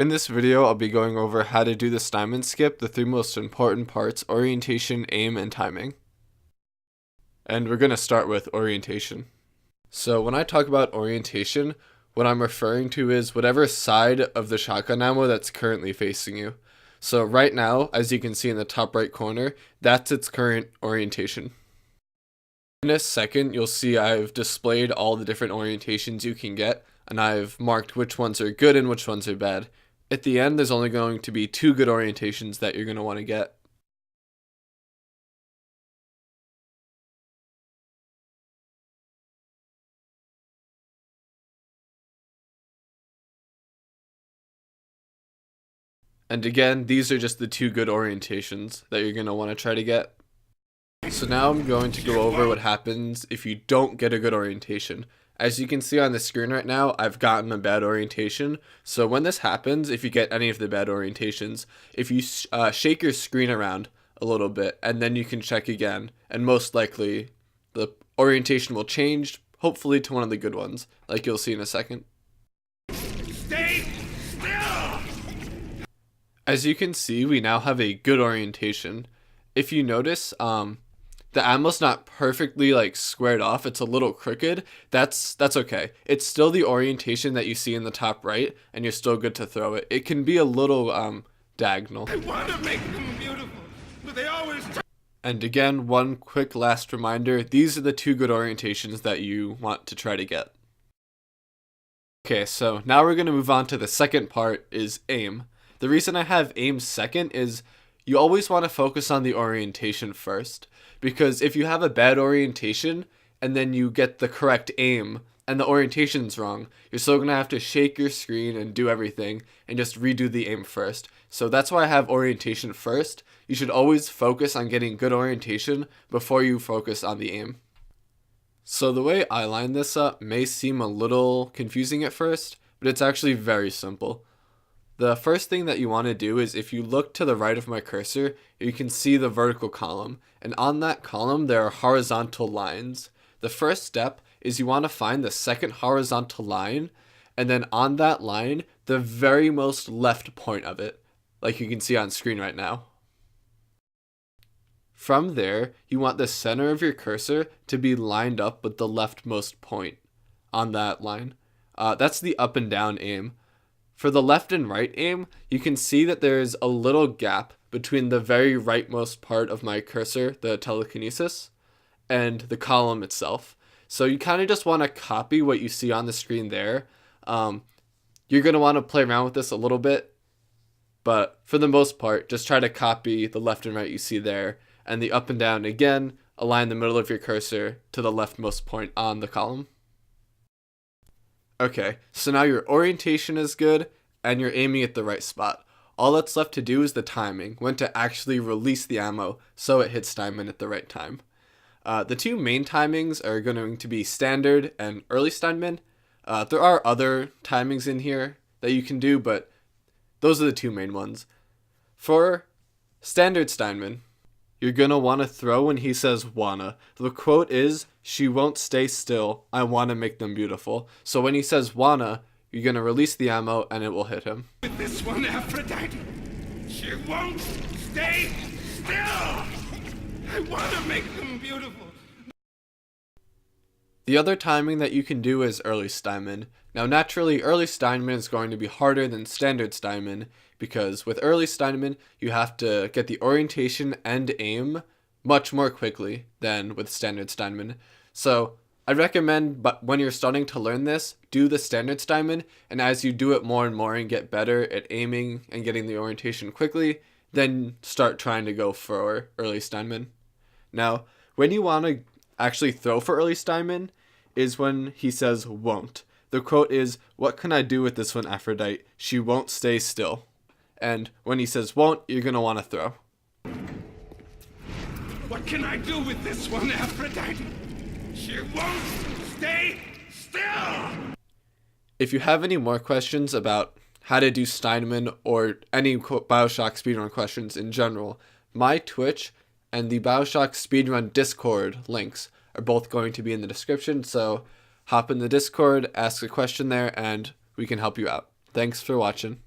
In this video, I'll be going over how to do the Steinman skip, the three most important parts: orientation, aim, and timing. And we're going to start with orientation. So when I talk about orientation, what I'm referring to is whatever side of the shotgun ammo that's currently facing you. So right now, as you can see in the top right corner, that's its current orientation. In a second, you'll see I've displayed all the different orientations you can get, and I've marked which ones are good and which ones are bad. At the end, there's only going to be 2 good orientations that you're going to want to get. And again, these are just the 2 good orientations that you're going to want to try to get. So now I'm going to go over what happens if you don't get a good orientation. As you can see on the screen right now, I've gotten a bad orientation. So when this happens, if you get any of the bad orientations, if you shake your screen around a little bit, and then you can check again, and most likely the orientation will change, hopefully to one of the good ones, like you'll see in a second. Stay still! As you can see, we now have a good orientation. If you notice, the ammo's not perfectly squared off, it's a little crooked. That's okay. It's still the orientation that you see in the top right, and you're still good to throw it. It can be a little diagonal. I want to make them beautiful, but they always... And again, one quick last reminder, these are the 2 good orientations that you want to try to get. Okay, so now we're going to move on to the second part, is aim. The reason I have aim second is you always want to focus on the orientation first, because if you have a bad orientation and then you get the correct aim and the orientation's wrong, you're still going to have to shake your screen and do everything and just redo the aim first. So that's why I have orientation first. You should always focus on getting good orientation before you focus on the aim. So the way I line this up may seem a little confusing at first, but it's actually very simple. The first thing that you want to do is, if you look to the right of my cursor, you can see the vertical column, and on that column there are horizontal lines. The first step is you want to find the second horizontal line, and then on that line, the very most left point of it, like you can see on screen right now. From there, you want the center of your cursor to be lined up with the leftmost point on that line. That's the up and down aim. For the left and right aim, you can see that there's a little gap between the very rightmost part of my cursor, the telekinesis, and the column itself. So you kind of just want to copy what you see on the screen there. You're going to want to play around with this a little bit, but for the most part, just try to copy the left and right you see there, and the up and down, again, align the middle of your cursor to the leftmost point on the column. Okay, so now your orientation is good, and you're aiming at the right spot. All that's left to do is the timing, when to actually release the ammo so it hits Steinman at the right time. The 2 main timings are going to be standard and early Steinman. There are other timings in here that you can do, but those are the 2 main ones. For standard Steinman, you're going to want to throw when he says wanna. The quote is, "She won't stay still, I want to make them beautiful." So when he says wanna, you're going to release the ammo and it will hit him. With this one, Aphrodite, she won't stay still. I want to make them beautiful. The other timing that you can do is early Steinman. Now naturally, early Steinman is going to be harder than standard Steinman, because with early Steinman, you have to get the orientation and aim much more quickly than with standard Steinman. So I recommend, but when you're starting to learn this, do the standard Steinman, and as you do it more and more and get better at aiming and getting the orientation quickly, then start trying to go for early Steinman. Now, when you want to actually throw for early Steinman is when he says won't. The quote is, "What can I do with this one, Aphrodite? She won't stay still." And when he says won't, you're going to want to throw. What can I do with this one, Aphrodite? She won't stay still! If you have any more questions about how to do Steinman or any BioShock speedrun questions in general, my Twitch and the BioShock speedrun Discord links are both going to be in the description, so hop in the Discord, ask a question there, and we can help you out. Thanks for watching.